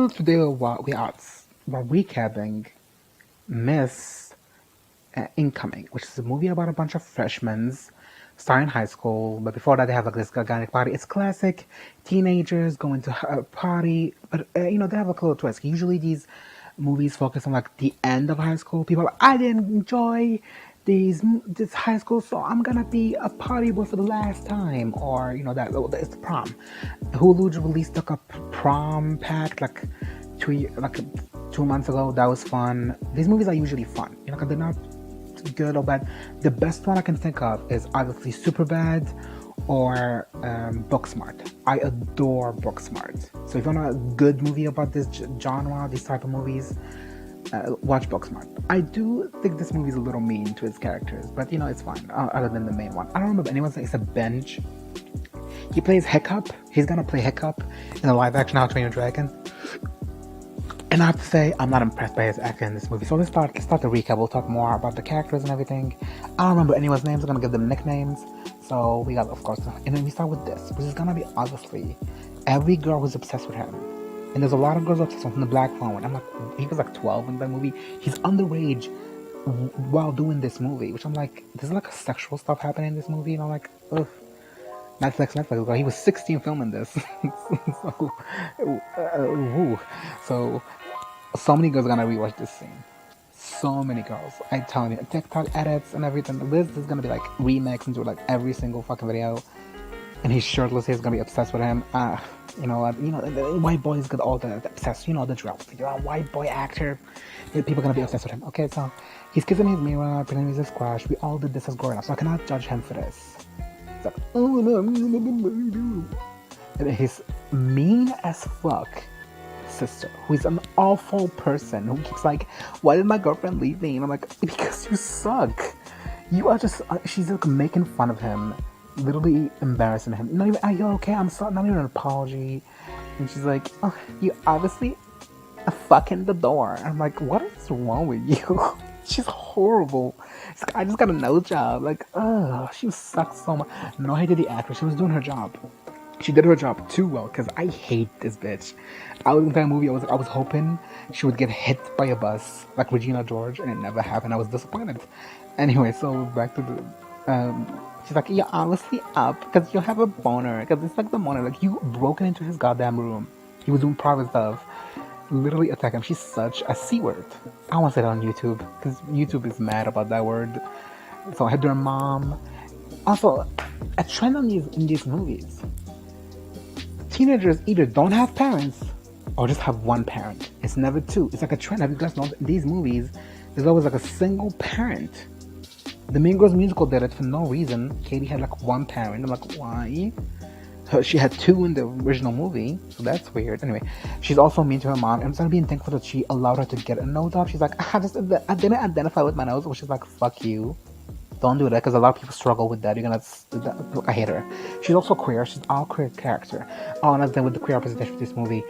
Today we're recapping Miss Incoming, which is a movie about a bunch of freshmen starting high school. But before that, they have like this gigantic party. It's classic teenagers going to a party, but they have a little twist. Usually, these movies focus on like the end of high school. People are like, I didn't enjoy this high school, so I'm gonna be a party boy for the last time, or that it's the prom. Hulu released like a prom pack like 2 months ago. That was fun. These movies are usually fun. They're not good or bad. The best one I can think of is obviously Superbad or Booksmart. I adore Booksmart. So if you want a good movie about this genre, these type of movies, watch Booksmart. I do think this movie's a little mean to its characters, but it's fine. Other than the main one, I don't remember anyone saying it's a bench. He plays Hiccup. He's gonna play Hiccup in the live action How to Train Your Dragon. And I have to say, I'm not impressed by his acting in this movie. So let's start the recap. We'll talk more about the characters and everything. I don't remember anyone's names. I'm gonna give them nicknames. So we got, of course, and then we start with this, which is gonna be obviously every girl who's obsessed with him. And there's a lot of girls obsessed with him. The Black Phone. I'm like, he was like 12 in that movie. He's underage while doing this movie, which I'm like, there's like a sexual stuff happening in this movie, and I'm like, ugh. Netflix. He was 16 filming this. So many girls are gonna rewatch this scene. So many girls. I tell you, TikTok edits and everything. Liz is gonna be like remix into like every single fucking video. And he's shirtless. He's gonna be obsessed with him. You know what? The white boys get all the obsessed. The drill. You're a white boy actor. People are gonna be obsessed with him. Okay, so he's kissing his mirror, pretending he's a squash. We all did this as growing up, so I cannot judge him for this. It's like, oh no, and his mean as fuck sister, who is an awful person, who keeps like, why did my girlfriend leave me? And I'm like, because you suck. You are just, she's like making fun of him, literally embarrassing him. Not even, are you okay? I'm sorry, not even an apology. And she's like, oh, you obviously fucking the door. And I'm like, what is wrong with you? She's horrible. It's like, I just got a no job. Like, she sucks so much. No, I did the actress. She was doing her job. She did her job too well, because I hate this bitch. I was in that movie. I was hoping she would get hit by a bus like Regina George, and it never happened. I was disappointed. Anyway, so back to the. She's like, you're honestly up because you have a boner. Because it's like the morning, like you broken into his goddamn room. He was doing private stuff. Literally attack him. She's such a C word. I want to say that on YouTube because YouTube is mad about that word. So I had their mom. Also, a trend in these movies. Teenagers either don't have parents or just have one parent. It's never two. It's like a trend. Have you guys noticed in these movies? There's always like a single parent. The Mean Girls musical did it for no reason. Katie had like one parent. I'm like, why? She had two in the original movie, so that's weird. Anyway, she's also mean to her mom. And I'm being thankful that she allowed her to get a nose job. She's like, I didn't identify with my nose. Which is like, fuck you. Don't do that, because a lot of people struggle with that. I hate her. She's also queer. She's all queer character. Oh, and then with the queer representation of this movie,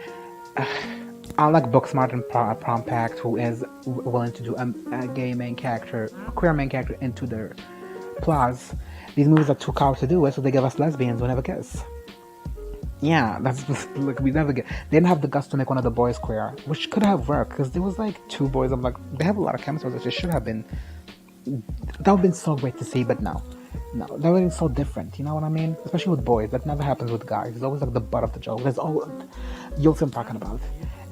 I like Booksmart and Prom Pact, who is willing to do a gay main character, a queer main character into their plots. These movies are too coward to do it, so they give us lesbians who never kiss. Yeah, that's like we never get. They didn't have the guts to make one of the boys queer, which could have worked because there was like two boys. I'm like, they have a lot of chemistry, which it should have been. That would have been so great to see, but no, that would have been so different. You know what I mean? Especially with boys, that never happens with guys. It's always like the butt of the joke. There's always you'll see what I'm talking about.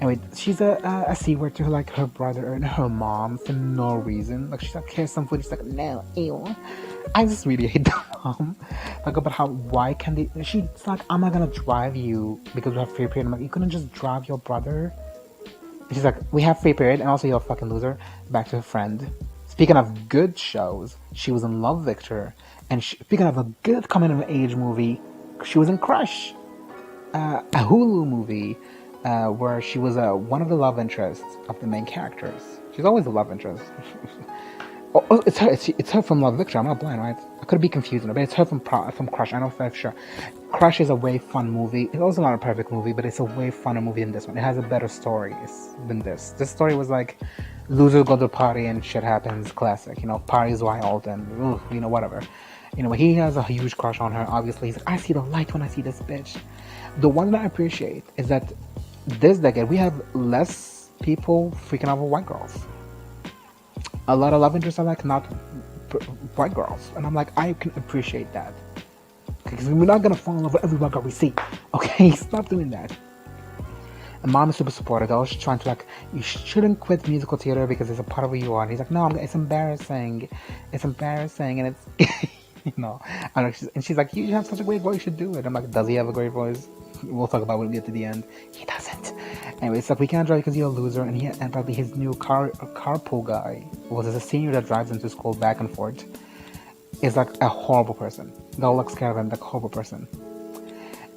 Anyway, she's a C word to like her brother and her mom for no reason. Like she's like, here's some food. She's like, no, ew. I just really hate the mom. Like about why can they? She's like, I'm not gonna drive you because we have free period. I'm like, you couldn't just drive your brother. And she's like, we have free period, and also you're a fucking loser. Back to her friend. Speaking of good shows, she was in Love Victor, and speaking of a good coming of age movie, she was in Crush, a Hulu movie where she was one of the love interests of the main characters. She's always a love interest. Oh, it's her. It's her from Love Victor. I'm not blind, right? I could be confusing, but it's her from Crush. I know for sure. Crush is a way fun movie. It's also not a perfect movie, but it's a way funner movie than this one. It has a better story than this. This story was like, losers go to the party and shit happens. Classic, parties wild and whatever. He has a huge crush on her. Obviously, he's like, I see the light when I see this bitch. The one that I appreciate is that this decade we have less people freaking out over white girls. A lot of love interests are like not white girls, and I'm like, I can appreciate that because we're not gonna fall in love with every white girl we see. Okay, stop doing that. And mom is super supportive. I was trying to like, you shouldn't quit musical theater because it's a part of who you are. And he's like, no, it's embarrassing. It's embarrassing, and it's I know. She's like, you have such a great voice. You should do it. I'm like, does he have a great voice? We'll talk about it when we get to the end. He doesn't. Anyway, it's like we can't drive because you're a loser, and probably his new carpool guy was a senior that drives him to school back and forth. Is like a horrible person. God looks scared of him, like a horrible person.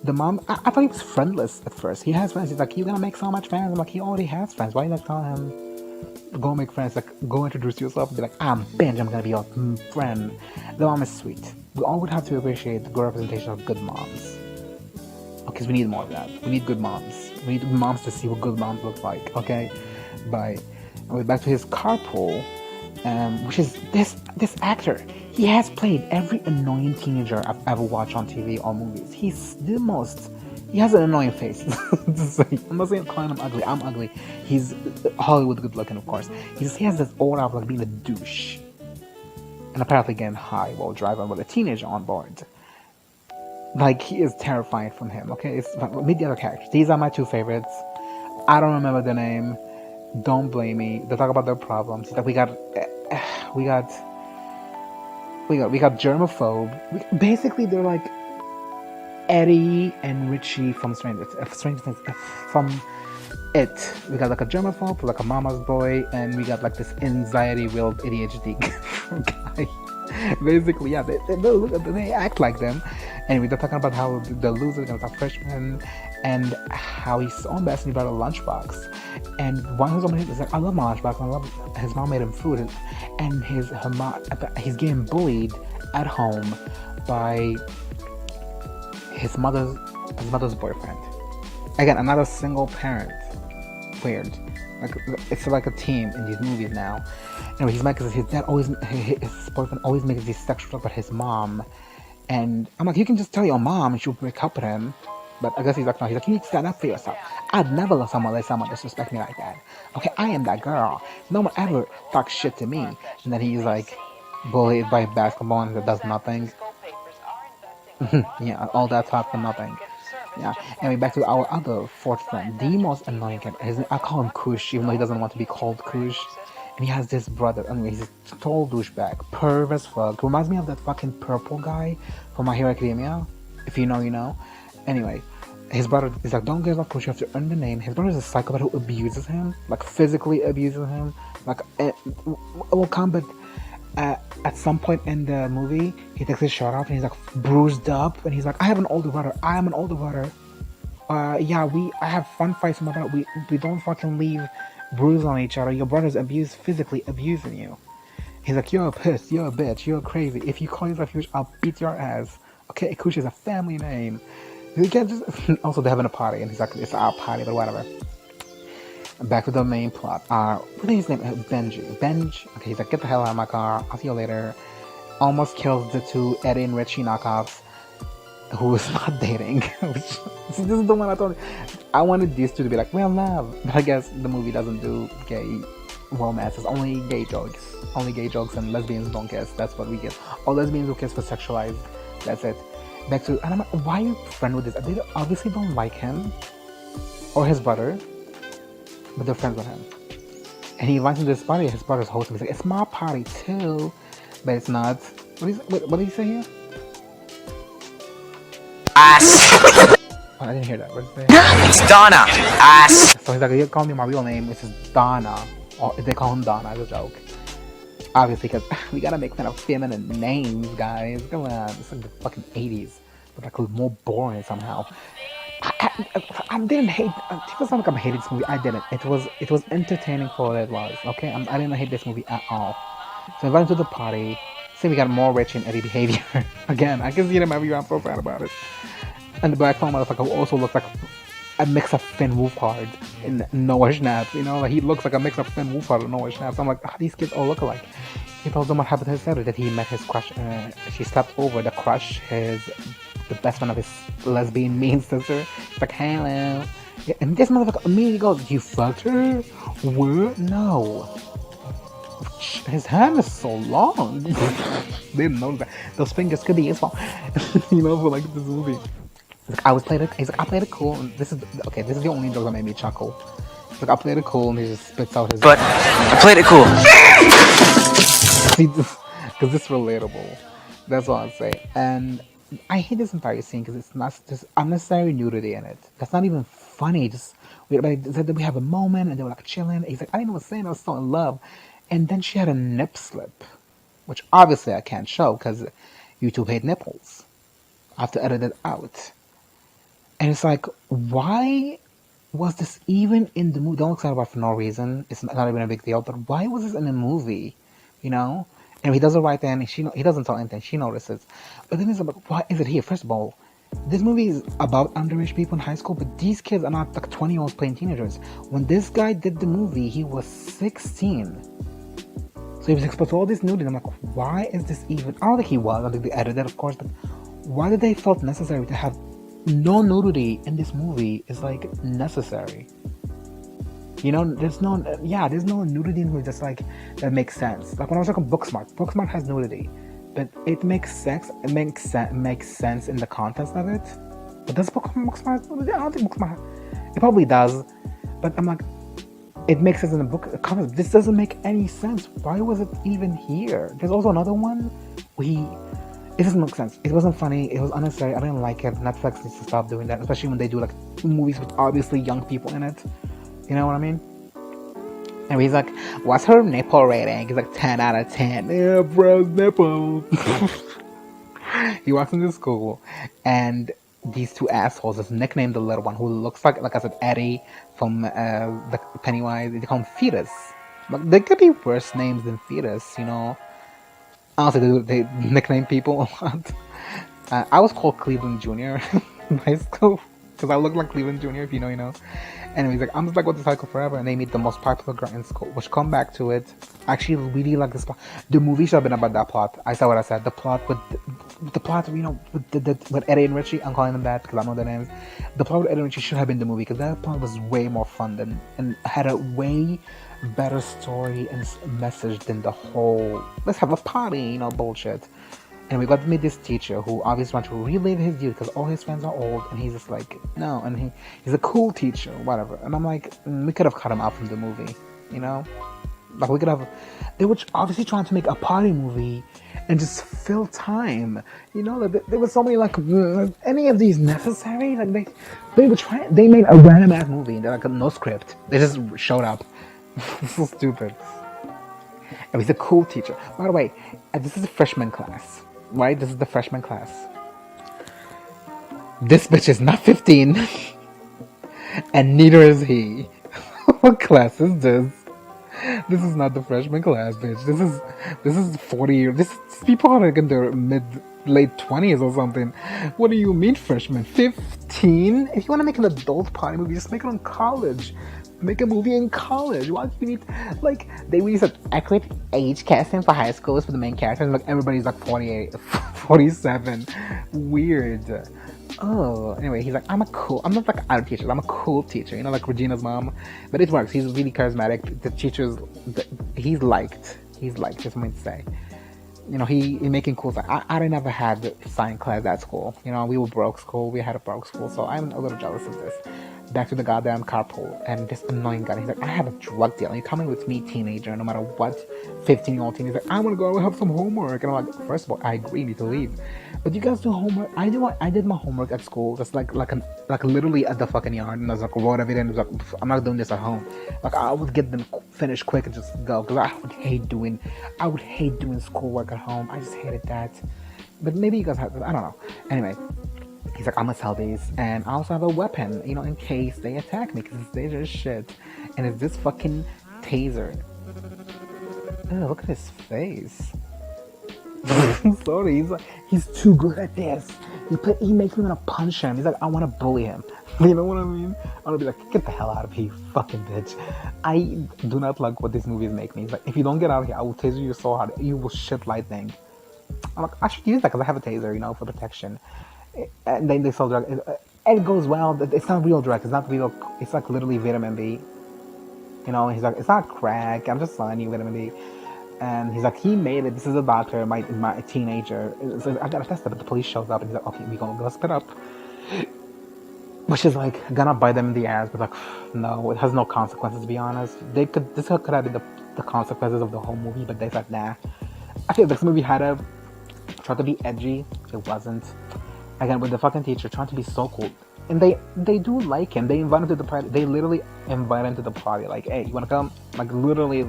The mom, I thought he was friendless at first. He has friends. He's like, you're gonna make so much friends. I'm like, he already has friends. Why are you like telling him, go make friends? Like, go introduce yourself and be like, I'm Benj, I'm gonna be your friend. The mom is sweet. We all would have to appreciate the good representation of good moms. Because we need more of that. We need good moms. We need moms to see what good moms look like. Okay? But we're back to his carpool, which is this actor. He has played every annoying teenager I've ever watched on TV or movies. He's the most. He has an annoying face. I'm not saying calling him ugly. I'm ugly. He's Hollywood good looking, of course. He has this aura of like being a douche, and apparently getting high while driving with a teenager on board. Like, he is terrifying from him. Okay, meet the other characters. These are my two favorites. I don't remember their name. Don't blame me. They talk about their problems. Like we got germaphobe. Basically, they're like Eddie and Richie from Stranger Things. From It. We got like a germaphobe, like a mama's boy, and we got like this anxiety-willed ADHD guy. Basically, yeah, they act like them. Anyway, they're talking about how the loser is gonna talk freshman, and how he's so embarrassed about a lunchbox. And one of his is like, I love my lunchbox. I love his mom made him food, and he's getting bullied at home by his mother's boyfriend. Again, another single parent. Weird. Like, it's like a team in these movies now. Anyway, he's mad because his boyfriend always makes these sexual talk about his mom. And I'm like, you can just tell your mom and she'll break up with him. But I guess he's like, no, you need to stand up for yourself. I'd never let someone disrespect me like that. Okay, I am that girl. No one ever talks shit to me. And then he's like, bullied by basketball and that does nothing. Yeah, all that talk for nothing. Yeah, anyway, back to our other fourth friend, the most annoying character. I call him Kush, even though he doesn't want to be called Kush. And he has this brother, anyway, he's a total douchebag, perv as fuck. Reminds me of that fucking purple guy from My Hero Academia. If you know, you know. Anyway, his brother is like, don't give up Kush, you have to earn the name. His brother is a psychopath who abuses him, like physically abuses him. Like, will come, but at some point in the movie, he takes his shirt off and he's like bruised up, and he's like, I have an older brother. I am an older brother. Yeah, I have fun fights with my brother. We don't fucking leave bruise on each other. Your brother's physically abusing you. He's like, you're a piss, you're a bitch, you're crazy. If you call yourself huge, I'll beat your ass. Okay, Kush is a family name. You can't just. Also, they're having a party, and he's like, it's our party, but whatever. Back to the main plot. What is his name? Benj. Okay, he's like, get the hell out of my car. I'll see you later. Almost kills the two Eddie and Richie knockoffs who is not dating. This is the one I thought. I wanted these two to be like, we're in love. But I guess the movie doesn't do gay romance. It's only gay jokes. Only gay jokes, and lesbians don't kiss. That's what we get. Or lesbians will kiss for sexualized. That's it. Back to, and I'm like, why are you friends with this? They obviously don't like him. Or his brother. But they're friends with him. And he invites him to this party. His brother's hosting. He's like, it's my party too. But it's not. What did he say here? Ass. Oh, I didn't hear that. What did he say? It's Donna. Ass. So he's like, you call me my real name. This is Donna. Or they call him Donna as a joke. Obviously, because we gotta make fun of feminine names, guys. Come on. It's like the fucking 80s. But like more boring somehow. I didn't hate. People sound like I'm hating this movie. I didn't. It was entertaining for what it was. Okay, I didn't hate this movie at all. So I went to the party. See, we got more Rich and Eddie behavior. Again, I can see them everywhere. I'm so proud about it. And the black phone motherfucker also looks like a mix of Finn Wolfhard and Noah Schnapp. You know, like he looks like a mix of Finn Wolfhard and Noah Schnapp. So I'm like, these kids all look alike. He told them what happened to his sister, that he met his crush. She slept over the crush, the best friend of his lesbian mean sister. It's like, hello. Yeah, and this motherfucker immediately goes, "You fucked her? What? No." His hand is so long. Didn't know that. Those fingers could be useful, for like this movie. He's like, I was played it. He's like, I played it cool. And this is okay. This is the only joke that made me chuckle. He's like, I played it cool, and he just spits out his. But I played it cool. Because it's relatable. That's all I'd say. And I hate this entire scene because it's not just unnecessary nudity in it. That's not even funny. Just they said that we have a moment and they were like chilling. He's like, I didn't know what to say. I was so in love, and then she had a nip slip, which obviously I can't show because YouTube hate nipples. I have to edit it out. And it's like, why was this even in the movie? Don't look sad about it for no reason. It's not even a big deal. But why was this in the movie? You know? And he does it right then. He doesn't tell anything. She notices. But then it's like, why is it here? First of all, this movie is about underage people in high school, but these kids are not like 20-year-olds playing teenagers. When this guy did the movie, he was 16. So he was exposed to all this nudity. I'm like, why is this even? I don't think he was. I don't think they edited it, of course. But why did they felt necessary to have no nudity in this movie? Is like necessary. There's no nudity in the movie that's like that makes sense. Like when I was talking Booksmart has nudity, but it makes makes sense in the context of it. But does Booksmart have nudity? I don't think Booksmart. It probably does, but I'm like, it makes sense in the book. This doesn't make any sense. Why was it even here? There's also another one. It doesn't make sense. It wasn't funny. It was unnecessary. I didn't like it. Netflix needs to stop doing that, especially when they do like movies with obviously young people in it. You know what I mean? And he's like, "What's her nipple rating?" He's like, 10 out of 10. Yeah, bro, nipple. He walks into school, and these two assholes just nicknamed the little one, who looks like I said, Eddie from the Pennywise. They call him Fetus. Like, there could be worse names than Fetus, Honestly, they nickname people a lot. I was called Cleveland Junior in high school because I look like Cleveland Junior. If you know, you know. Anyways, like I'm just like with this cycle forever, and they meet the most popular girl in school. Which come back to it, I actually really like this plot. The movie should have been about that plot. I saw what I said. The plot with with Eddie and Richie. I'm calling them that because I know their names. The plot with Eddie and Richie should have been the movie because that plot was way more fun and had a way better story and message than the whole let's have a party, bullshit. And we got to meet this teacher who obviously wants to relive his youth because all his friends are old, and he's just like, no, and he's a cool teacher, whatever. And I'm like, we could have cut him out from the movie, Like we could have, they were obviously trying to make a party movie and just fill time, Like there was so many like, any of these necessary? Like they made a random ass movie and they're like no script. They just showed up. So stupid. And he's a cool teacher. By the way, this is a freshman class. Right? This is the freshman class. This bitch is not 15. And neither is he. What class is this? This is not the freshman class, bitch. This is 40 years. These people are like in their late 20s or something. What do you mean freshman? 15? If you want to make an adult party movie, just make it on college. Make a movie in college. Why do you need they released an accurate age casting for high schools for the main characters? Like everybody's like 48, 47. Weird. Oh, anyway, he's like, I'm not like art teacher. I'm a cool teacher, like Regina's mom. But it works. He's really charismatic. The teachers, he's liked. Just meant to say. He making cool stuff. I never had science class at school. We were broke school. We had a broke school, so I'm a little jealous of this. Back to the goddamn carpool, and this annoying guy. He's like, I have a drug deal. And you're coming with me, teenager, no matter what, 15-year-old teen. He's like, I want to go have some homework. And I'm like, first of all, I agree, you need to leave. But you guys do homework. I did my homework at school. Just like literally at the fucking yard. And I was like, wrote everything. And I was like, I'm not doing this at home. Like I would get them finished quick and just go. Because I would hate doing schoolwork at home. I just hated that. But maybe you guys have, I don't know. Anyway. He's like, I'm gonna sell these, and I also have a weapon, in case they attack me, because it's dangerous shit. And it's this fucking taser. Ew, look at his face. Sorry, he's too good at this. He makes me want to punch him. He's like, I want to bully him. You know what I mean? I want to be like, get the hell out of here, you fucking bitch. I do not like what these movies make me. It's like, if you don't get out of here, I will taser you so hard, you will shit lightning. I'm like, I should use that because I have a taser, for protection. And then they sell drugs. It goes well. It's not real drugs. It's not real. It's like literally vitamin B. You know, he's like, it's not crack. I'm just selling you vitamin B. And he's like, he made it. This is a doctor, my teenager. So I gotta test it, but the police shows up and he's like, okay, we gonna go spit up, which is like gonna bite them in the ass. But like, no, it has no consequences. To be honest, this could have been the consequences of the whole movie, but they said nah. I feel this movie had a try to be edgy. It wasn't. Again, with the fucking teacher trying to be so cool. And they do like him. They invite him to the party. They literally invite him to the party. Like, hey, you wanna come? Like, literally,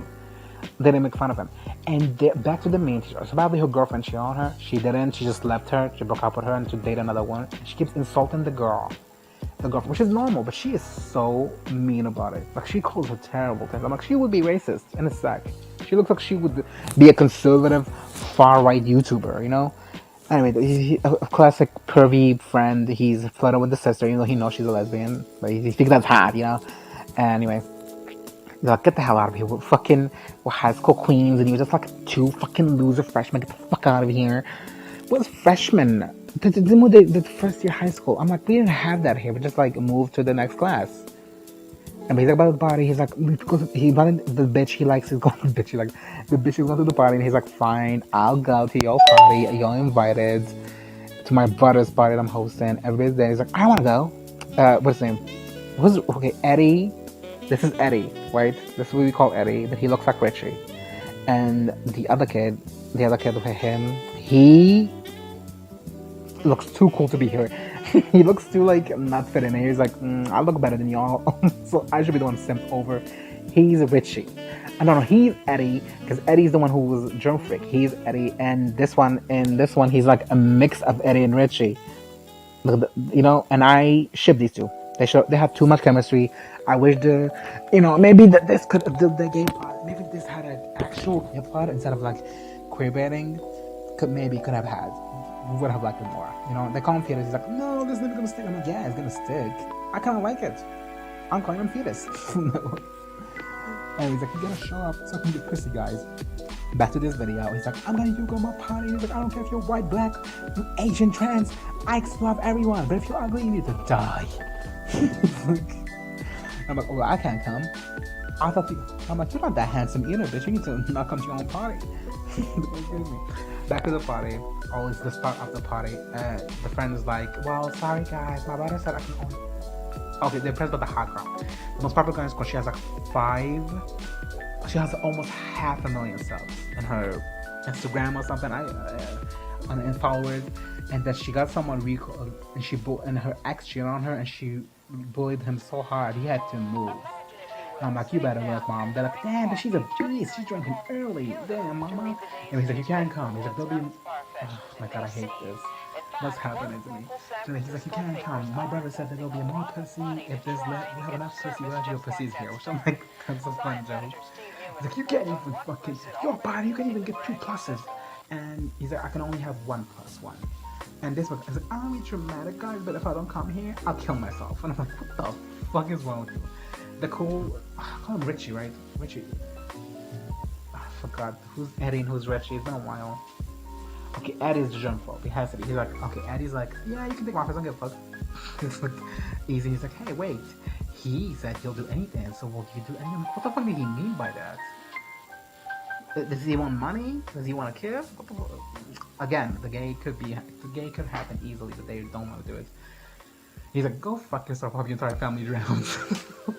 they didn't make fun of him. And back to the main teacher. So badly her girlfriend cheated on her. She didn't. She just left her. She broke up with her and to date another one. She keeps insulting the girlfriend, which is normal. But she is so mean about it. Like, she calls her terrible things. I'm like, she would be racist in a sec. She looks like she would be a conservative, far right YouTuber. You know. Anyway, a classic pervy friend. He's flirting with the sister, even though he knows she's a lesbian. But he thinks that's hot, you know. Anyway, he's like, get the hell out of here. We're high school queens, and you're just like two fucking loser freshmen. Get the fuck out of here. What's freshmen? The first year high school. I'm like, we didn't have that here. We just like moved to the next class. And he's like about the party. He's like, because he wanted the bitch he likes is going to the bitch he likes. The bitch is going to the party, and he's like, fine, I'll go to your party. You're invited to my brother's party that I'm hosting. Everybody's there. He's like, I want to go. What's his name? Okay, Eddie. This is Eddie, right? This is what we call Eddie. But he looks like Richie. And the other kid with him, he looks too cool to be here. He looks too like not fit in here. He's like, I look better than y'all, so I should be the one simped over. He's Richie. I don't know. He's Eddie because Eddie's the one who was germ freak. He's Eddie, and in this one, he's like a mix of Eddie and Richie. You know, and I ship these two. They have too much chemistry. I wish maybe that this could the gay part. Maybe this had an actual gay part instead of like queer baiting. Could have had. Would have liked it more. You know, they call him fetus. He's like, no, this is never gonna stick. I'm like, yeah, it's gonna stick. I kind of like it. I'm calling him fetus. And he's like, you gotta show up so I can get pussy, guys. Back to this video. He's like, I'm gonna you go to my party. He's like, I don't care if you're white, black, Asian, trans. I love everyone. But if you're ugly, you need to die. I'm like, well, I can't come. I'm like, you're not that handsome either, bitch. You need to not come to your own party. Back to the party. Always the start of the party. And the friend is like, well, sorry guys, my brother said I can only. Okay, they're impressed about the hot girl. The most popular girl in school, she has like she has almost 500,000 subs on her Instagram or something. And followers. And that she got someone and her ex cheated on her and she bullied him so hard he had to move. And I'm like, you better look, mom. They're like, damn, but she's a beast. She's drinking early. Damn, mama. And he's like, you can't come. He's like, there'll be. Oh my god, I hate this. What's happening to me? So he's like, you can't come. My brother said that there'll be more pussy if we have enough pussy. We'll have your pussies here. Which I'm like, that's a fun joke. He's like, you can't even fucking. Your body, you can't even get 2 pluses. And he's like, I can only have 1 + 1. And this was, I was like, I'll be dramatic, guys, but if I don't come here, I'll kill myself. And I'm like, what the fuck is wrong with you? The cool, I call him Richie, right? Richie. I forgot who's Eddie and who's Richie. It's been a while. Okay, Eddie's the germphobe. He has to be. He's like, okay, Eddie's like, yeah, you can take my office. I don't give a fuck. It's like easy. He's like, hey, wait. He said he'll do anything. So will you do anything? What the fuck did he mean by that? Does he want money? Does he want a kiss? Again, the gay could happen easily, but they don't want to do it. He's like, go fuck yourself, hope your entire family drowns.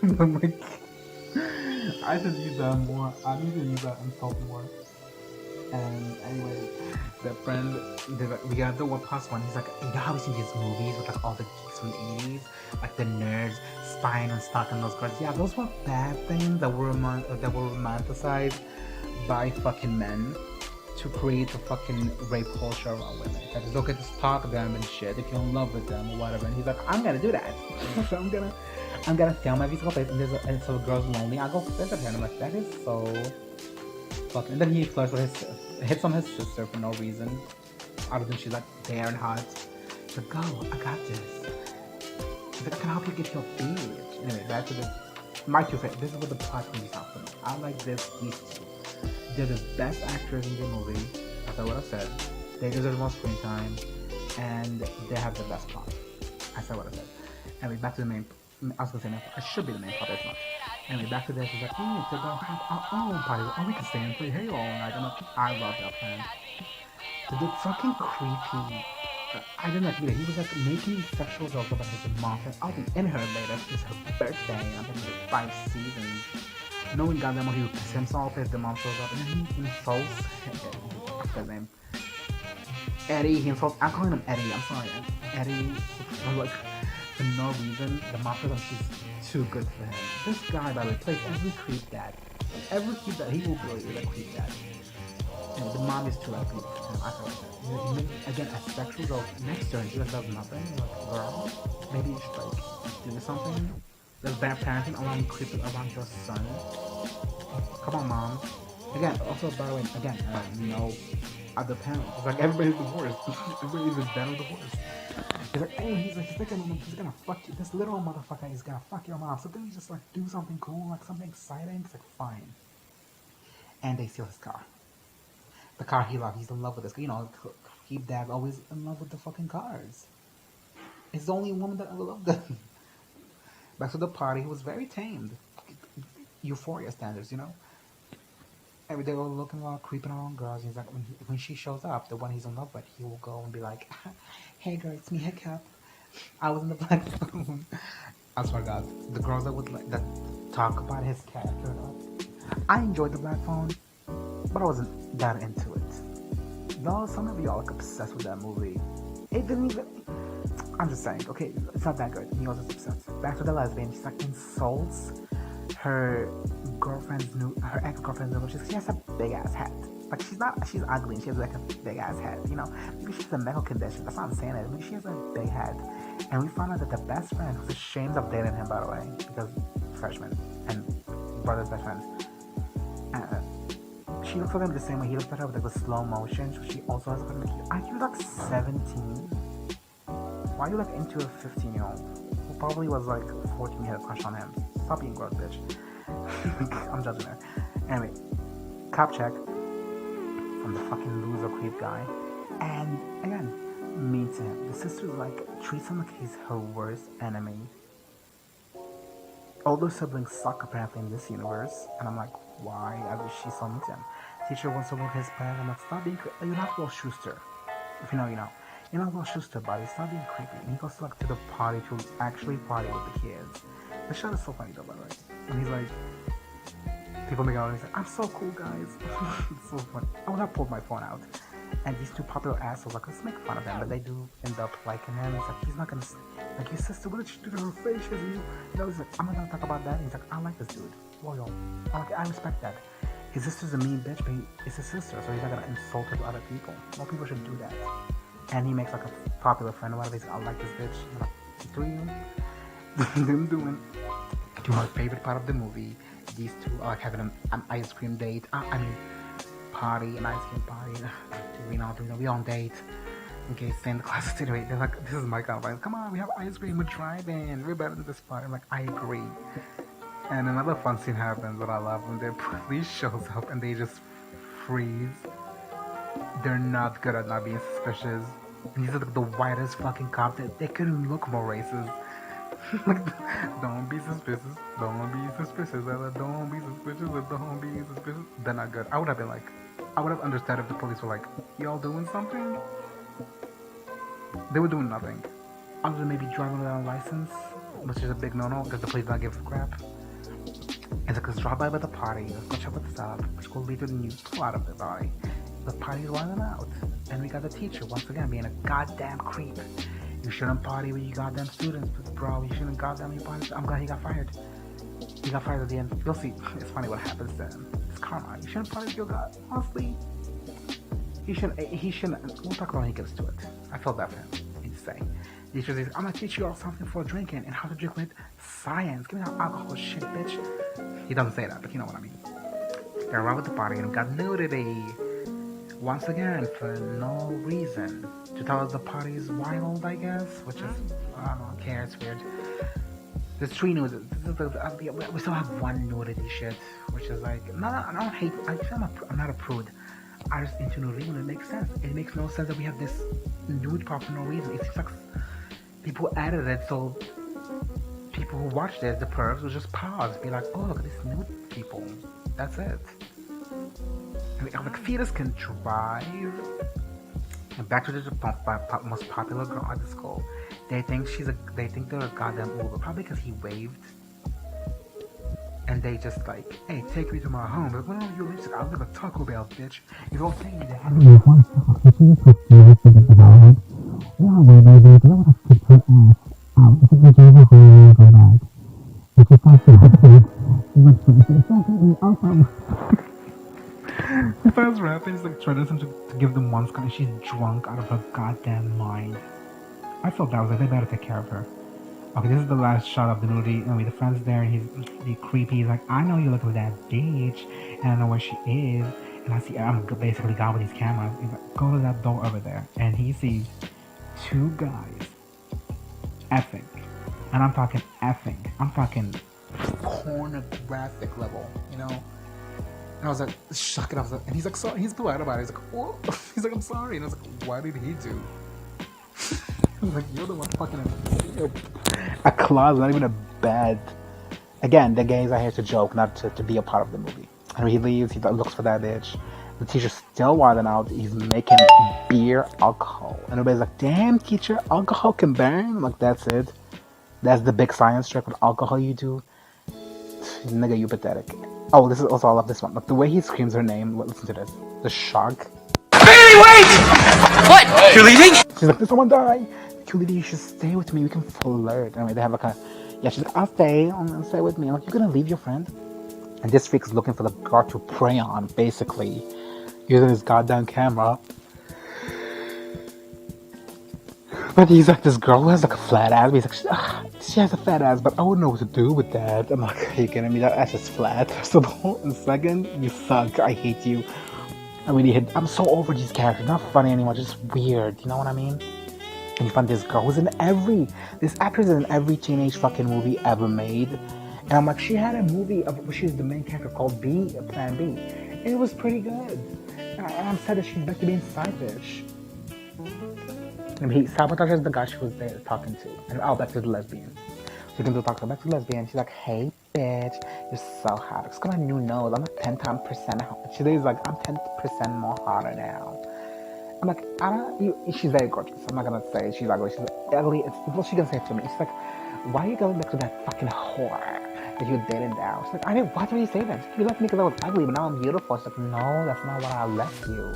I'm like, I should use that more. I need to use that insult more. And anyway, the friend, we got the 1 + 1. He's like, you know how we see these movies with like all the geeks from the 80s? Like the nerds spying and stalking those girls. Yeah, those were bad things that were romanticized by fucking men to create a fucking rape culture around women. That is okay to stalk them and shit if you're in love with them or whatever. And he's like, I'm gonna do that. So I'm gonna film every single place and so the girl's lonely. I'll go visit her. And I'm like, that is so fucking. And then he flirts with hits on his sister for no reason, other than she's like there and hot. He's like, go, I got this. He's like, I can help you get your period. Anyway, back to my 2 favorites. This is what the plot movies are for me. I like these 2. They're the best actors in the movie, as I would have said. They deserve more screen time, and they have the best plot. I said what I said. Anyway, back to the main. I was gonna say main. It should be the main plot. It's not. Anyway, back to this. He's like, we need to go have our own party, or we can stay and play Halo all night. I love that plan. The fucking creepy. I didn't like either. He was like making sexual jokes about his mom. Like, I'll be in her later. It's her birthday. And I'm thinking like 5 seasons. Knowing goddamn well he would piss himself if the mom shows up, and then he insults his name. Eddie, he insults. I'm calling him Eddie. I'm sorry, Eddie. Like for no reason, the mom shows up. She's too good for him. This guy, by the way, plays every creep dad. Every creep that he will play is a creep dad. And the mom is too like creep for him. I feel like that. Again, a sexual joke next to her, she just does nothing. Like, girl, maybe you should like do something. There's bad parenting around creeping around your son. Come on, mom. Again, also by the way, again, no other parents. It's like everybody's divorced. Everybody's in bed or divorced. He's like, oh, he's gonna fuck you. This little motherfucker is gonna fuck your mom. So then you just like do something cool, like something exciting. It's like fine. And they steal his car. The car he loves. He's in love with this. You know, keep dad always in love with the fucking cars. It's the only woman that ever loved them. Back to the party, he was very tamed. Euphoria standards, you know? Every day we're looking around, creeping around girls. He's like, when she shows up, the one he's in love with, he will go and be like, hey girl, it's me, Hiccup. I was in the black phone. I swear to God, the girls that talk about his character, I enjoyed the black phone, but I wasn't that into it. Y'all, some of y'all are obsessed with that movie. It didn't even... I'm just saying, okay, it's not that good. He was obsessed. Back to the lesbian, she's like insults her ex-girlfriend's new. She has a big ass head. Like she's ugly and she has like a big ass head, you know? Maybe she has a medical condition, that's not I'm saying it. Maybe she has a big head. And we found out that the best friend, who's ashamed of dating him by the way, because freshman and brother's best friend, she looks at him the same way he looks at her with like the slow motion, so she also has a like, are you like 17? Why are you like into a 15-year-old who probably was like 14 had a crush on him? Stop being gross, bitch. I'm judging her. Anyway, cop check from the fucking loser creep guy. And again, mean to him. The sister like treats him like he's her worst enemy. Older siblings suck apparently in this universe. And I'm like, why? I wish she's so mean to him. Teacher wants to look his parents. I'm like, stop being creepy. You're not Will Schuster. If you know, you know. You're not Will Schuster, buddy. Stop being creepy. And he goes to, like, to the party to actually party with the kids. The show is so funny though, by the way. And he's like, people make out and he's like, I'm so cool, guys. It's so funny. I would have pulled my phone out. And these two popular assholes, like, let's make fun of him. But they do end up liking him. He's like, he's not gonna, like, your sister, what did she do to her face? You know, he's like, I'm not gonna talk about that. And he's like, I like this dude. Loyal. I respect that. His sister's a mean bitch, but it's his sister, so he's not gonna insult her to other people. More people should do that. And he makes like a popular friend out of it. He's like, I like this bitch. I'm like, do you? Them doing to my favorite part of the movie. These two are like having an ice cream date. I mean, party, an ice cream party. We on date. Okay, same class anyway. They're like, this is my kind of vibe. Come on, we have ice cream. We're driving. We're better than this party. I'm like, I agree. And another fun scene happens that I love when the police shows up and they just freeze. They're not good at not being suspicious. And these are like the whitest fucking cops. They couldn't look more racist. Like, don't be suspicious. Don't be suspicious. Don't be suspicious. Don't be suspicious. They're not good. I would have been like, I would have understood if the police were like, y'all doing something? They were doing nothing. Other than maybe driving without a license, which is a big no-no because the police don't give a crap. It's like, let's drop by the party. Let's go check what's up. Let's go leave the news out of the party. The party's running out. And we got the teacher, once again, being a goddamn creep. You shouldn't party with your goddamn students, bro. You shouldn't goddamn party. I'm glad he got fired. He got fired at the end. You'll see. It's funny what happens then. It's karma. You shouldn't party with your god. Honestly, he shouldn't. We'll talk about when he gets to it. I felt that for him. He'd say. The teacher says, I'm gonna teach you all something for drinking and how to drink with science. Give me that alcohol shit, bitch. He doesn't say that, but you know what I mean. They're around with the party and got nudity. Once again, for no reason. To tell us the party is wild, I guess. Which is, I don't care, it's weird. There's 3 nudity. We still have 1 nudity shit. Which is like, no, I don't hate, I'm not a prude. I'm just into nudity when it makes sense. It makes no sense that we have this nude part for no reason. It seems like people added it so people who watch this, the pervs, will just pause, be like, oh, look at these nude people. That's it. I mean, like, fetus can drive. And back to the most popular girl at the school. They think they're a goddamn Uber, probably because he waved. And they just like, hey, take me to my home. Like, well, you live. I live at Taco Bell, bitch. You don't think that. Yeah, baby, I would have kicked her ass out. If it was over, I would go back. If you thought she he starts rapping, he's like trying to give them one scar, and she's drunk out of her goddamn mind. I felt that. I was like, they better take care of her. Okay, this is the last shot of the nudity. I mean, the friend's there, and he's creepy. He's like, I know you're looking for that bitch, and I know where she is, and I see I'm basically gone with these cameras. He's like, go to that door over there, and he sees two guys effing, and I'm talking effing. I'm talking pornographic level, you know. And I was like, shocked, and I was like, and he's like, sorry, he's polite about it. He's like, what? He's like, I'm sorry, and I was like, what did he do? Like, you're the one fucking a closet, not even a bed. Again, the gays are here to joke, not to be a part of the movie. And he leaves, he looks for that bitch. The teacher's still wilding out. He's making beer alcohol. And everybody's like, damn, teacher, alcohol can burn? I'm like, that's it. That's the big science trick with alcohol you do. Nigga, you pathetic. Oh, this is also, I love this one. Like, the way he screams her name, listen to this. The shark. Baby, wait! What? You're leaving? She's like, did someone die? Cutie, you should stay with me. We can flirt. Anyway, they have like a... Yeah, she's like, I'll stay. Stay with me. I'm like, you're gonna leave your friend? And this freak's looking for the girl to prey on, basically. Using his goddamn camera. But he's like, this girl who has like a flat ass. He's like, she has a fat ass, but I wouldn't know what to do with that. I'm like, are you kidding me? That ass is flat. So the whole second, you suck. I hate you. I'm so over these characters. Not funny anymore, just weird. You know what I mean? And you find this girl who's this actress is in every teenage fucking movie ever made. And I'm like, she had a movie of where she's the main character called Plan B. And it was pretty good. And I'm sad that she's back to being side bitch. And Sabotage is the guy she was there talking to. And back to the lesbian. So you can talk to back to the lesbian. She's like, hey bitch, you're so hot. It's got a new nose. I'm like 10% hot. She's like, I'm 10% more hotter now. I'm like, she's very gorgeous. I'm not gonna say she's ugly. She's ugly. Well, she can say it to me. She's like, why are you going back to that fucking whore that you dated now? She's like, why did you say that? You left me because I was ugly, but now I'm beautiful. She's like, no, that's not why I left you.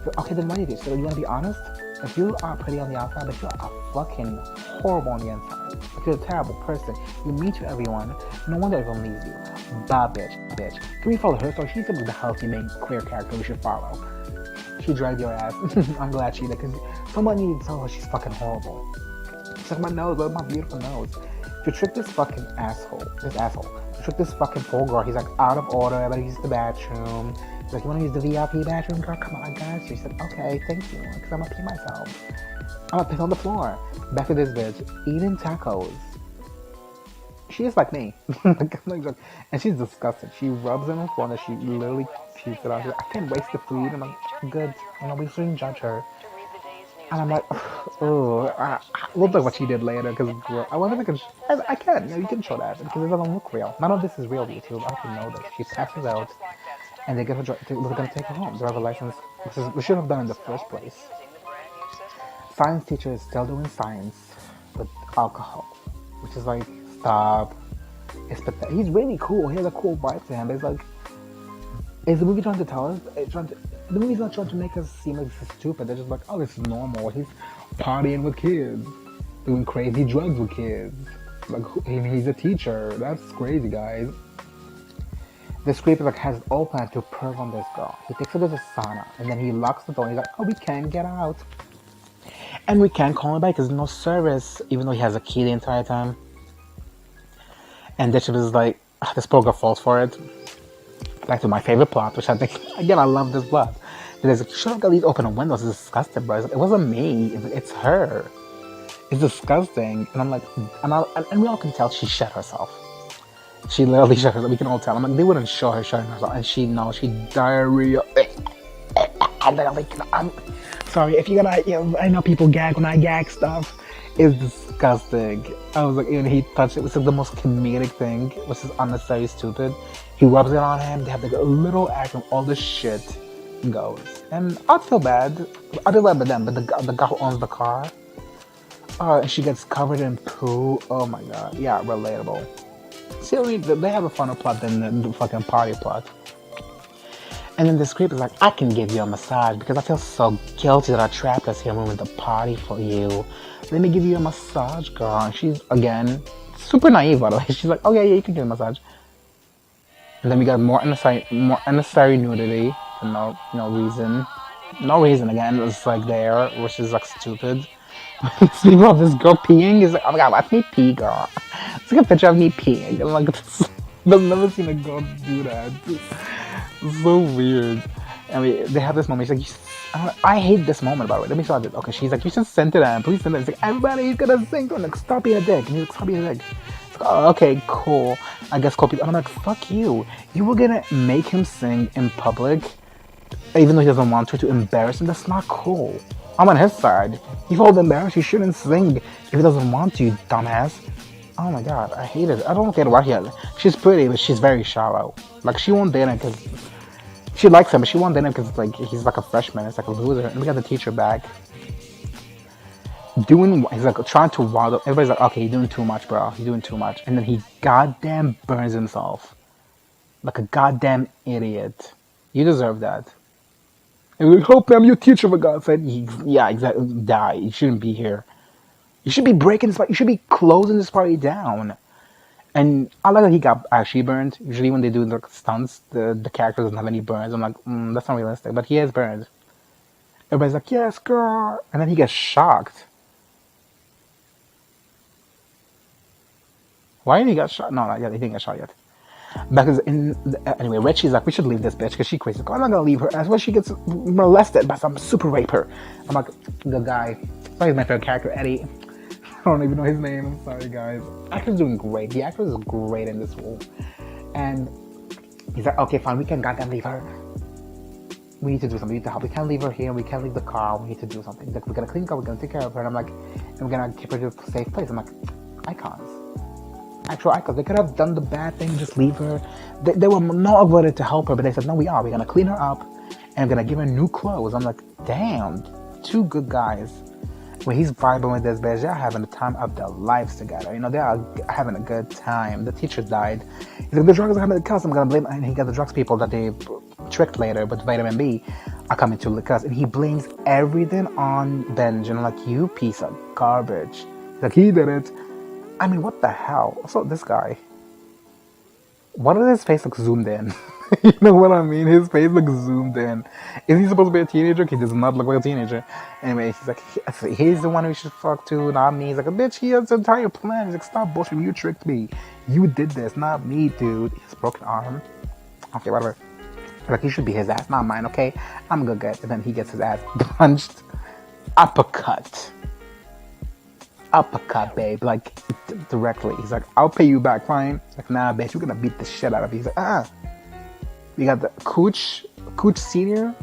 So, okay, then why did you? So you wanna be honest? If you are pretty on the outside, but you're a fucking horrible on the inside. If you're a terrible person, you mean to everyone, no wonder everyone leaves you. Bad bitch. Can we follow her story? She's the healthy main queer character we should follow. She dragged your ass. I'm glad she did, because someone needed to tell her she's fucking horrible. She's like, my nose, look at my beautiful nose. If you trick this fucking asshole, if you trick this fucking poor girl, he's like out of order, everybody uses the bathroom. He's like, you wanna use the VIP bathroom, girl? Come on, I got you. She said, okay, thank you, because I'm gonna pee myself. I'm gonna piss on the floor. Back to this bitch, eating tacos. She is like me. And she's disgusted. She rubs in her phone and she literally pukes it out. She's like, I can't waste the food. I'm like, good. We shouldn't judge her. And I'm like, oh, we'll talk what she did later, because I wasn't thinking, I can. You can show that, because it doesn't look real. None of this is real YouTube. I don't know this. She passes out, and they get her, they're going to take her home. Driver license. We should have done in the first place. Science teacher is still doing science with alcohol, which is like, stop. He's really cool. He has a cool vibe to him. But it's like, is the movie trying to tell us? The movie's not trying to make us seem like this is stupid. They're just like, oh, this is normal. He's partying with kids, doing crazy drugs with kids. Like, he's a teacher. That's crazy, guys. This creep like has it all planned to perv on this girl. He takes her to the sauna, and then he locks the door. And he's like, oh, we can't get out, and we can't call him back because there's no service, even though he has a key the entire time. And Ditch is like, this poor girl falls for it. Back to my favorite plot, which I think, again, I love this plot. Because like, you should have got these open windows. It's disgusting, bro. It's like, it wasn't me. It's her. It's disgusting. And I'm like, and we all can tell she shit herself. She literally shit herself. We can all tell. I'm like, they wouldn't show her shitting herself. And she diarrhea. And then I'm like, I'm sorry, if you're gonna, I know people gag when I gag stuff. It's disgusting. I was like, even he touched it. It was like the most comedic thing, which is unnecessarily stupid. He rubs it on him. They have like a little act of all this shit goes. And I'd feel bad. I do love them, but the guy who owns the car, and she gets covered in poo. Oh my god. Yeah, relatable. See, I mean, they have a funner plot than the fucking party plot. And then this creep is like, I can give you a massage because I feel so guilty that I trapped us here and ruined the party for you. Let me give you a massage, girl. And she's, again, super naive, by the way. She's like, oh, yeah, you can give me a massage. And then we got more unnecessary nudity for no reason. No reason, again. It's like there, which is like stupid. Speaking of this girl peeing, is like, oh my god, let me pee, girl. It's like a picture of me peeing. I'm like, I've never seen a girl do that. It's so weird. I mean, they have this moment. She's like, I hate this moment, by the way. Let me start it. Okay, she's like, you should send to them. Please send it. It's like, everybody's gonna sing to him. Like, stop being a dick. And he's like, stop being a dick. It's like, oh, okay, cool. I guess cool people. And I'm like, fuck you. You were gonna make him sing in public, even though he doesn't want to embarrass him. That's not cool. I'm on his side. He felt embarrassed. He shouldn't sing if he doesn't want to, you dumbass. Oh my god, I hate it. I don't get why she's pretty, but she's very shallow. Like, she won't date him because she likes him, but she won't date him because like he's like a freshman. It's like a loser. And we got the teacher back. He's like trying to wild up. Everybody's like, okay, you're doing too much, bro. You're doing too much. And then he goddamn burns himself. Like a goddamn idiot. You deserve that. And we're like, hope I'm your teacher, for God's sake. Yeah, exactly. Die. You shouldn't be here. You should be breaking this party. You should be closing this party down. And I like that he got actually burned. Usually when they do the stunts, the character doesn't have any burns. I'm like, that's not realistic. But he has burned. Everybody's like, yes, girl. And then he gets shocked. Why did he get shot? No, not yet. He didn't get shot yet. Because anyway, Richie's like, we should leave this bitch because she's crazy. I'm not gonna leave her. That's why she gets molested by some super raper. I'm like, the guy. Sorry, my favorite character, Eddie. I don't even know his name. I'm sorry, guys. Actor's doing great. The actor is great in this role. And he's like, okay, fine, we can goddamn leave her. We need to do something. We need to help. We can't leave her here. We can't leave the car. We need to do something. He's like, we're gonna clean her. We're gonna take care of her. And I'm like, and we're gonna keep her to a safe place. I'm like, icons. Actual icons. They could have done the bad thing, just leave her. They were not avoided to help her, but they said, no, we are. We're gonna clean her up and we're gonna give her new clothes. I'm like, damn, two good guys. When he's vibing with this bitch, they're having the time of their lives together. You know, they are having a good time. The teacher died. He's like, the drugs are coming to cuss. I'm gonna blame. And he got the drugs people that they tricked later with vitamin B are coming to the cuss. And he blames everything on Benj. And I'm like, you piece of garbage. He's like, he did it. I mean, what the hell? Also, this guy. Why does his face look zoomed in? You know what I mean? His face looks zoomed in. Is he supposed to be a teenager? He does not look like a teenager. Anyway, he's like, he's the one we should fuck to, not me. He's like, bitch, he has an entire plan. He's like, stop bullshit. You tricked me. You did this, not me, dude. He has a broken arm. Okay, whatever. Like, he should be his ass, not mine, okay? I'm good, good. And then he gets his ass punched. Uppercut, babe, like directly. He's like, I'll pay you back, fine. He's like, nah, bitch, you're gonna beat the shit out of you. He's like, We got the Cooch Senior,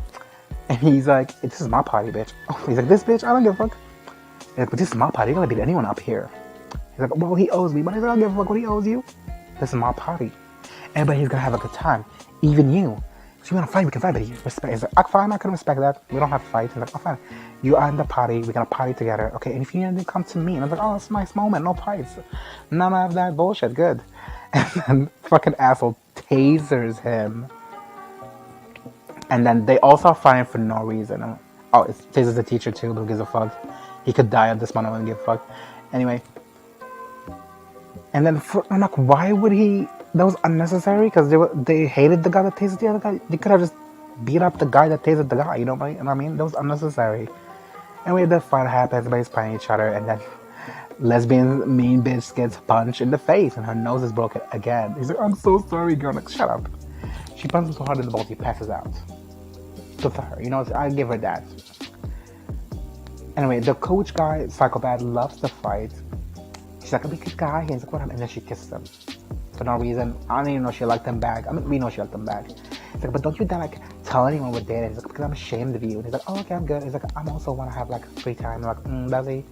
and he's like, this is my party, bitch. Oh, he's like, this bitch, I don't give a fuck. He's like, but this is my party, you're gonna beat anyone up here. He's like, well, he owes me, but he's like, I don't give a fuck what he owes you. This is my party. Everybody's gonna have a good time, even you. So you wanna fight, we can fight, but he respect. He's like, fine, I can respect that. We don't have to fight. He's like, oh, fine. You are in the party, we're gonna party together, okay? And if you need to come to me, and I was like, oh, it's a nice moment, no fights. None of that bullshit, good. And then fucking asshole tasers him. And then they all start fighting for no reason. Oh, it tasers the teacher too, but who gives a fuck? He could die at this moment, I wouldn't give a fuck. Anyway. And then, I'm like, why would he? That was unnecessary, because they hated the guy that tased the other guy. They could have just beat up the guy that tased the guy, you know what I mean? That was unnecessary. Anyway, the fight happens, everybody's fighting each other, and then lesbian mean bitch gets punched in the face, and her nose is broken again. He's like, I'm so sorry, girl. Like, shut up. She punches him so hard in the balls, he passes out. Good for her, you know, I give her that. Anyway, the coach guy, psychopath, loves to fight. She's like, a big guy, he's like, what happened? And then she kisses him. For no reason. I don't even know she liked him back. I mean, we know she liked him back. He's like, but don't you dare, like, tell anyone we're dating. He's like, because I'm ashamed of you. And he's like, oh, okay, I'm good. He's like, I also want to have, like, free time. I'm like, does he?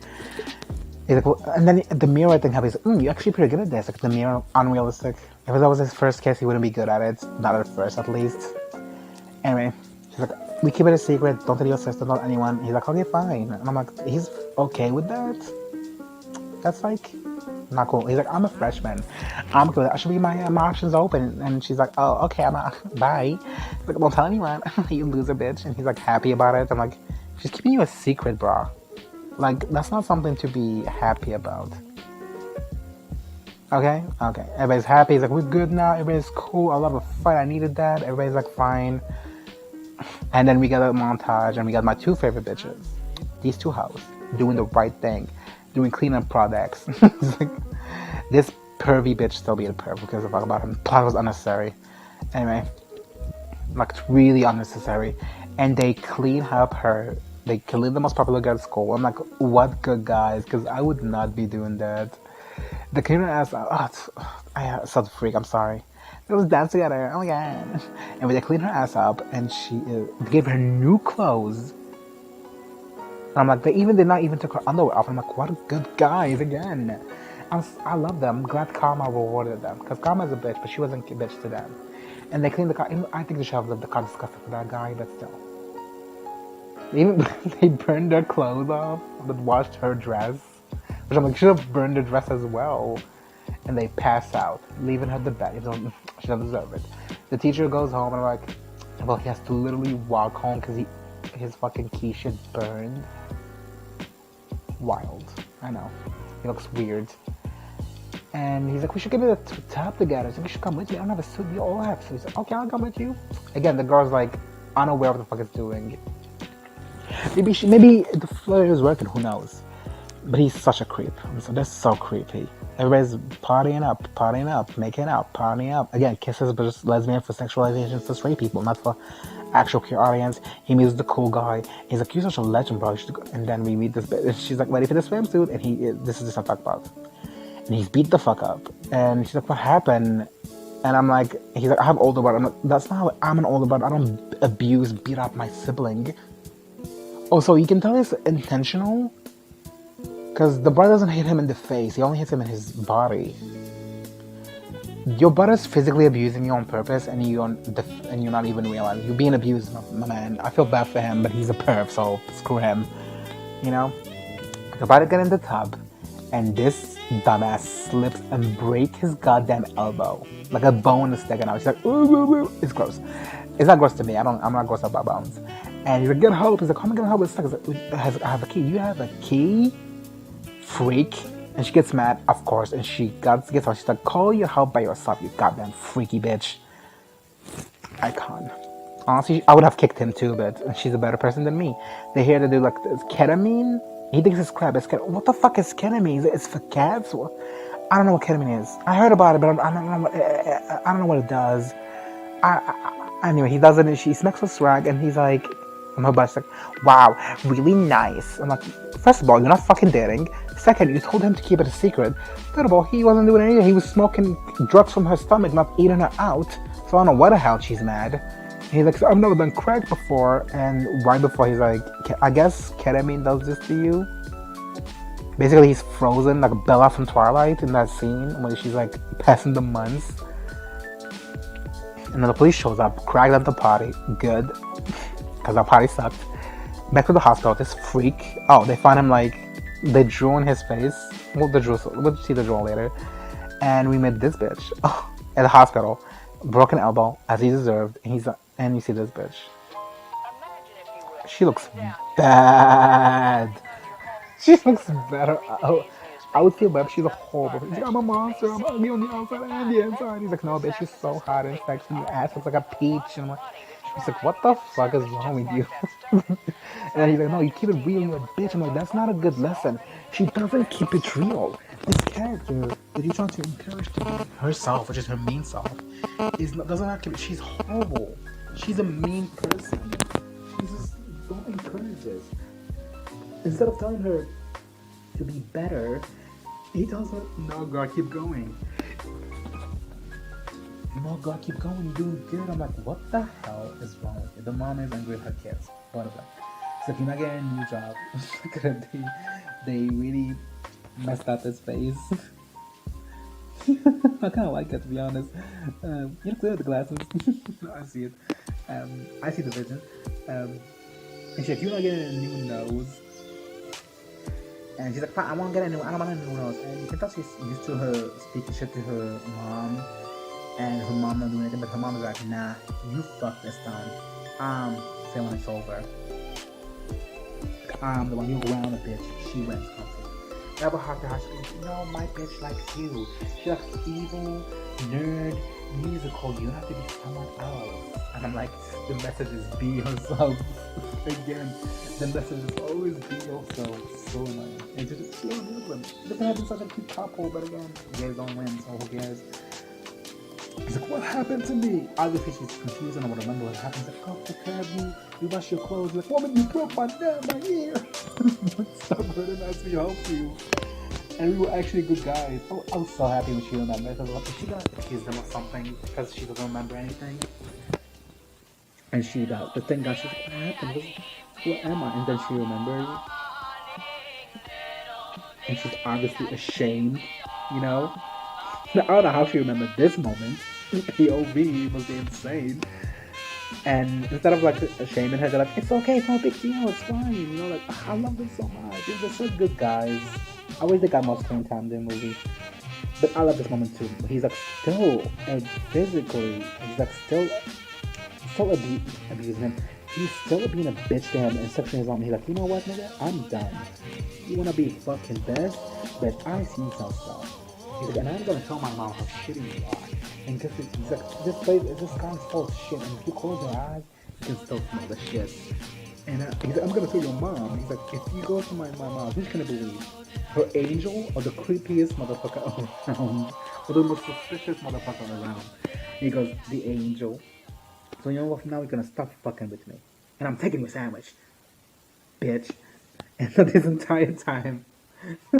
He's like, well, and then the mirror thing happens. You're actually pretty good at this. Like the mirror, unrealistic. If that was his first kiss, he wouldn't be good at it. Not at first, at least. Anyway, she's like, we keep it a secret. Don't tell your sister, not anyone. He's like, okay, fine. And I'm like, he's okay with that. That's like not cool. He's like, I'm a freshman. I'm cool. I should be my options open. And she's like, oh, okay, I'm not. Bye. He's like, don't tell anyone. You loser bitch. And he's like happy about it. I'm like, she's keeping you a secret, bro. Like, that's not something to be happy about. Okay? Okay. Everybody's happy. He's like, we're good now. Everybody's cool. I love a fight. I needed that. Everybody's like, fine. And then we got a montage, and we got my two favorite bitches. These two hoes. Doing the right thing. Doing cleanup products. It's like, this pervy bitch still being a perv. Who cares a fuck about him? Plot was unnecessary. Anyway. Like, it's really unnecessary. And they clean up her... They clean the most popular girl at school. I'm like, what good guys? Because I would not be doing that. The cleaner asked, I such a freak, I'm sorry. They was dance together, oh my god. And they cleaned her ass up, and she gave her new clothes. And I'm like, they did not even took her underwear off. I'm like, what good guys again. I love them. I'm glad Karma rewarded them. Because Karma's a bitch, but she wasn't a bitch to them. And they cleaned the car. I think they should have lived the car disgusting for that guy, but still. Even they burned their clothes off, but washed her dress. Which I'm like, should have burned the dress as well. And they pass out, leaving her the bed. She doesn't deserve it. The teacher goes home, and I'm like, well, he has to literally walk home because his fucking key shit burned. Wild. I know. He looks weird. And he's like, we should get a tab together. So you should come with me. I don't have a suit. You all have suits. Like, okay, I'll come with you. Again, the girl's like unaware of what the fuck it's doing. Maybe the flirt is working. Who knows? But he's such a creep. So that's so creepy. Everybody's partying up, making out, partying up. Again, kisses, but just lesbian for sexualization for straight people, not for actual queer audience. He meets the cool guy. He's like, you're such a legend, bro. And then we meet this bitch. And she's like, ready for the swimsuit? And this is just what I'm talking about. And he's beat the fuck up. And she's like, what happened? And I'm like, he's like, I have older brother. I'm like, that's not how I'm an older brother. I don't abuse, beat up my sibling. Oh, so you can tell it's intentional? Because the brother doesn't hit him in the face. He only hits him in his body. Your brother's physically abusing you on purpose, and you're not even realizing. You're being abused, my man. I feel bad for him, but he's a perv, so screw him. You know? The brother get in the tub, and this dumbass slips and breaks his goddamn elbow. Like a bone is sticking out. She's like, ooh, ooh, ooh. It's gross. It's not gross to me. I'm not gross about bones. And he's like, get help. He's like, how am I gonna help? It's like, I have a key. You have a key? Freak. And she gets mad, of course, and she gets on. She's like, call your help by yourself, you goddamn freaky bitch. Icon. Honestly, I would have kicked him too, but she's a better person than me. They hear to do like ketamine. He thinks it's crap. What the fuck is ketamine? It's for cats? I don't know what ketamine is. I heard about it, but I don't know what it does. Anyway, he does it, and she smacks with swag, and he's like, on her butt, like, wow, really nice. I'm like, first of all, you're not fucking dating. Second, you told him to keep it a secret. Third of all, he wasn't doing anything. He was smoking drugs from her stomach, not eating her out. So I don't know what the hell she's mad. And he's like, so I've never done crack before. And right before, he's like, I guess ketamine does this to you. Basically, he's frozen like Bella from Twilight in that scene where she's like passing the months. And then the police shows up, cracked up the party. Good. Because our party sucked. Back to the hospital, this freak. Oh, they find him like, they drew on his face. We'll see the draw later. And we met this bitch at the hospital. Broken elbow, as he deserved. And you see this bitch. She looks bad. She looks better. I would feel bad if she's a horrible. She's like, I'm a monster. I'm ugly on the outside and the inside. He's like, no, bitch, she's so hot and sexy. Your ass looks like a peach. And I'm like, he's like, what the fuck is wrong with you? And he's like, no, you keep it real, you're a bitch. I'm like, that's not a good lesson. She doesn't keep it real. This character that you're trying to encourage to be herself, which is her mean self, doesn't have to be. She's horrible. She's a mean person. She's just, don't encourage this. Instead of telling her to be better, he tells her, no, girl, keep going. No, God, keep going, you're doing good. I'm like, what the hell is wrong with you? The mom is angry with her kids. One of them. It's like, you're not getting a new job. They really messed up his face. I kind of like that, to be honest. You look good with the glasses. I see it. I see the vision. And she's like, "You're not getting a new nose." And she's like, "Fine, I won't get a new. I don't want a new nose." And you can tell she's used to her speaking shit to her mom, and her mom not doing anything. But her mom is like, "Nah, you fuck this time. I'm saying when it's over. I'm the one. You go around a bitch. She wins." Never hard to her. She goes, "No, my bitch likes you. She likes evil, nerd, musical. You have to be someone else." And I'm like, the message is be yourself. Again, the message is always be yourself. So annoying. And just she don't do them. Look at having such a cute couple, but again, gays don't win, so who cares? He's like, "What happened to me?" Obviously, she's confused and I don't remember what happened. He's like, "Oh, take care of you. You wash your clothes." He's like, "Woman, you broke my neck, my ear." Stop hurting us, we help you. And we were actually good guys. Oh, I was so happy when she remembered. I was like, is she gonna accuse them of something because she doesn't remember anything? And she got the thing got, she's like, "What happened? Where am I?" And then she remembers. And she's obviously ashamed, you know? I don't know how she remembered this moment. POV must be insane. And instead of like shaming her, they're like, "It's okay, it's not a big deal, it's fine." You know, like, I love them so much. They're such good guys. I wish they got more screen time in the movie. But I love this moment too. He's like still physically, he's like still abusing him. He's still being a bitch to him and sexually his mom. He's like, "You know what, nigga? I'm done. You wanna be fucking best, but I see some stuff." He's like, "And I'm gonna tell my mom how shitty you are." And just he's like, this guy's full of shit. And if you close your eyes, you can still smell the shit. And he's like, "I'm gonna tell your mom." He's like, "If you go to my mom, who's gonna believe? Her angel or the creepiest motherfucker around? Or the most suspicious motherfucker around?" He goes, "The angel. So you know what? From now we're gonna stop fucking with me. And I'm taking your sandwich, bitch." And so this entire time,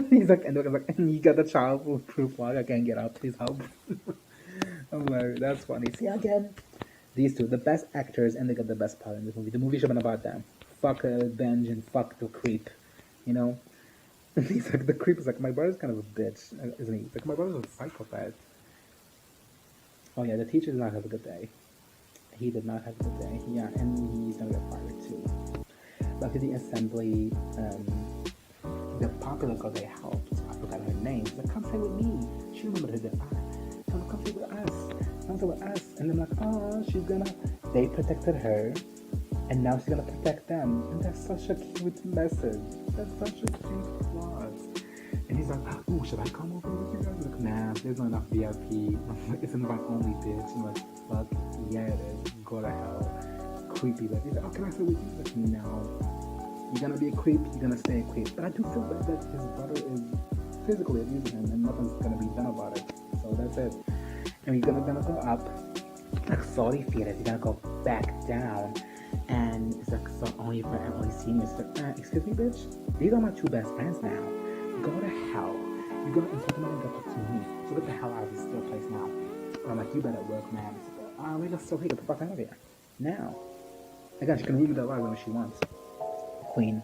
he's like, and they're like, "And you got the childhood proof log. I can't get out. Please help." I'm like, that's funny. See, again, these two, the best actors, and they got the best part in this movie. The movie should have been about them. Fuck Benj and fuck the creep, you know? And he's like, the creep is like, "My brother's kind of a bitch, isn't he?" He's like, "My brother's a psychopath." Oh yeah, the teacher did not have a good day. He did not have a good day. Yeah, and he's gonna get fired too. Back to the assembly, the popular girl they helped, I forgot her name. She's like, "Come stay with me." She remembered her that. Come stay with us. Come stay with us. And I'm like, "Oh, she's gonna." They protected her, and now she's gonna protect them. And that's such a cute message. That's such a cute plot. And he's like, "Oh, should I come over with you guys?" I'm like, "Nah, there's not enough VIP. It's an invite only, bitch." I'm like, "Fuck yeah, it is. Go to hell." Creepy. Like, he's like, "Oh, can I stay with you?" Like, no. You're gonna be a creep, you're gonna stay a creep. But I do feel bad that his brother is physically abusing him and nothing's gonna be done about it. So that's it. And he's gonna go up. Like, sorry, fetus, you're gonna go back down. And it's like, "So only for only seniors." Like, excuse me, bitch? These are my two best friends now. Go to hell. You're gonna insult them and get to me. So get the hell out of this still place now. And I'm like, "You better work, man." It's like, we just still here, get the fuck out of here. Now. Again, she can ruin their lives whenever she wants. Queen.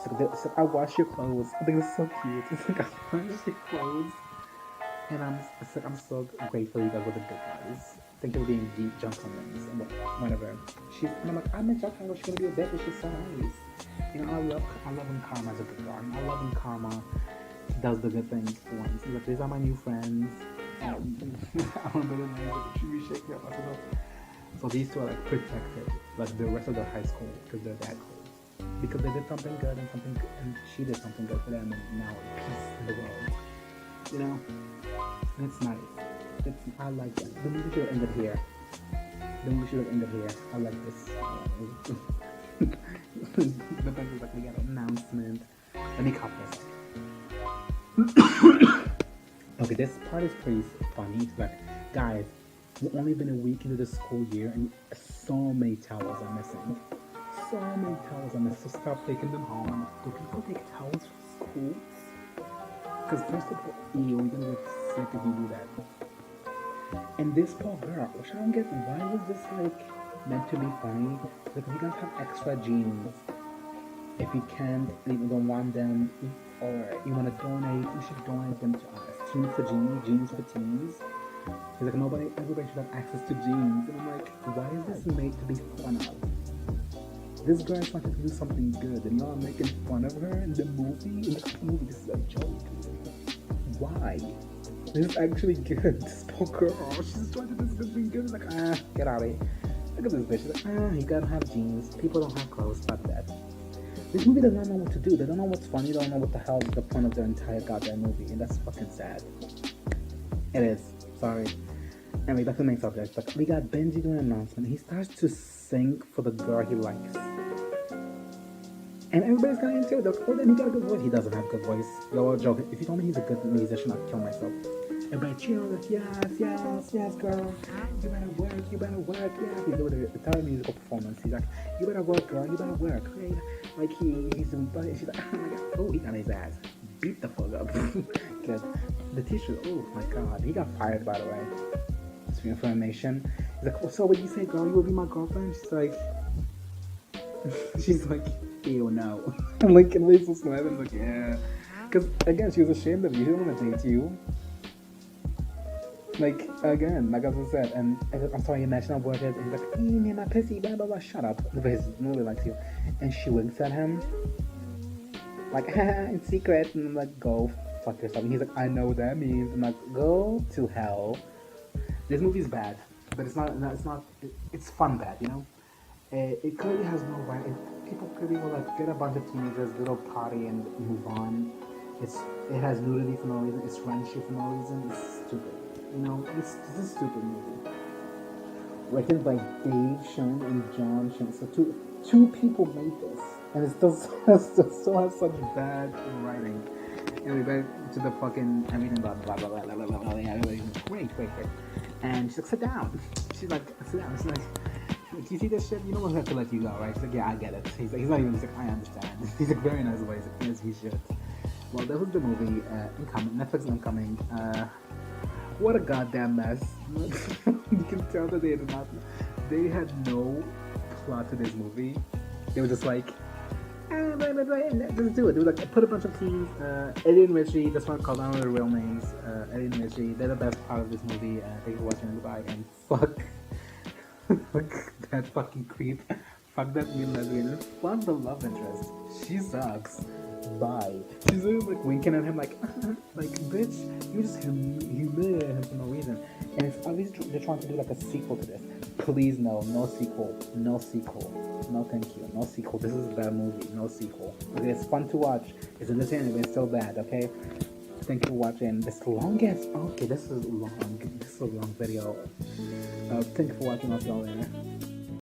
So I wash your clothes. I think it's so cute. It's like, I wash your clothes. And I'm so grateful you guys were the good guys. Thank you for being deep gentlemen and whatever. And I'm like, "I met Jack Tango, she's gonna be a bitch, but she's so nice." You know, I love when Karma is a good girl. I love when Karma does the good things for once. He's like, "These are my new friends." I remember the name, like, she be shaking up. So these two are like protected, like the rest of the high school, because they're that close. Because they did something good and she did something good for them, and now peace in the world. You know, and it's nice. I like that. The movie should have ended here. I like this. The bank was like, "We got an announcement." Let me copy this. Okay, this part is pretty funny. It's like, guys, we've only been a week into the school year, and so many towels are missing. So stop taking them home. Do people take towels from schools? Because first of all, you're gonna get sick if you do that. And this poor girl, which I don't get, why was this like meant to be funny? Like, if you guys have extra jeans, If you can't, if you don't want them, or you want to donate, you should donate them to us. Teens for Jeans, Jeans for Teens. He's like, nobody, everybody should have access to jeans. And I'm like, why is this made to be fun of? This girl is trying to do something good, and y'all are making fun of her in the movie. In the movie, this is a joke. Why? This is actually good. This poor girl, she's trying to do something good. It's like, get out of here. Look at this bitch. She's like, you gotta have jeans. People don't have clothes. Fuck that. This movie does not know what to do. They don't know what's funny. They don't know what the hell is the point of their entire goddamn movie, and that's fucking sad. It is. Sorry. Anyway, that's the main subject. But we got Benji doing an announcement. He starts to sing for the girl he likes. And everybody's kind of into it. They're like, oh, then he got a good voice. He doesn't have a good voice. Y'all are joking. If you told me he's a good musician, I'd kill myself. Everybody cheers. Yes, girl. You better work. Yeah, he's doing an entire musical performance. He's like, you better work, girl. You better work. Right? Like, he's doing, she's like, oh my god. Oh, he got his ass beat the fuck up. Good. The teacher, oh my god. He got fired, by the way. Just for information. He's like, oh, so what you say, girl? You will be my girlfriend? She's like, ew, no. I'm like, and Lisa's so smiling. I'm like, yeah. Because, again, she was ashamed of you. She didn't want to date you. Like, again, like I said, and I'm sorry, you mentioned what it is. And he's like, me and my pussy, blah, blah, blah, shut up. Because nobody likes you. And she winks at him. Like, in secret. And I'm like, go fuck yourself. And he's like, I know what that means. I'm like, go to hell. This movie's bad. But it's fun bad, you know? It clearly has no right. People clearly will like get a bunch of teenagers, little party, and move on. It has nudity for no reason. It's ranchy for no reason. It's stupid. You know, it's a stupid movie. Written by Dave Schoen and John Schoen. So two people made this, and it still has such bad writing. Anyway, back to the fucking everything blah blah blah blah blah blah blah blah. Yeah, wait. And she's like, sit down. She's like, sit down. She's like, do you see this shit? You know what? I have to let you go, right? She's like, yeah, I get it. He's not even. He's like, I understand. He's like, very nice way. He's like, yes, he should. Well, that was the movie. Incoming. Netflix Incoming. What a goddamn mess. You can tell that they had no plot to this movie. They were just like, let's do it. They were like, put a bunch of teens, Eddie and Richie, that's what I call them their real names, Eddie and Richie, they're the best part of this movie. Thank you for watching, goodbye, and fuck that fucking creep, fuck that mean lesbian, fuck the love interest, she sucks. Bye. She's really like winking at him like, like, bitch, you just humiliated him for no reason. And it's obviously they're trying to do like a sequel to this. Please no sequel. No thank you. No sequel. This is a bad movie. No sequel. Okay, it's fun to watch. It's entertaining, but it's still bad, okay? Thank you for watching. This longest. Okay, this is long. This is a long video. Thank you for watching. I'll see y'all later.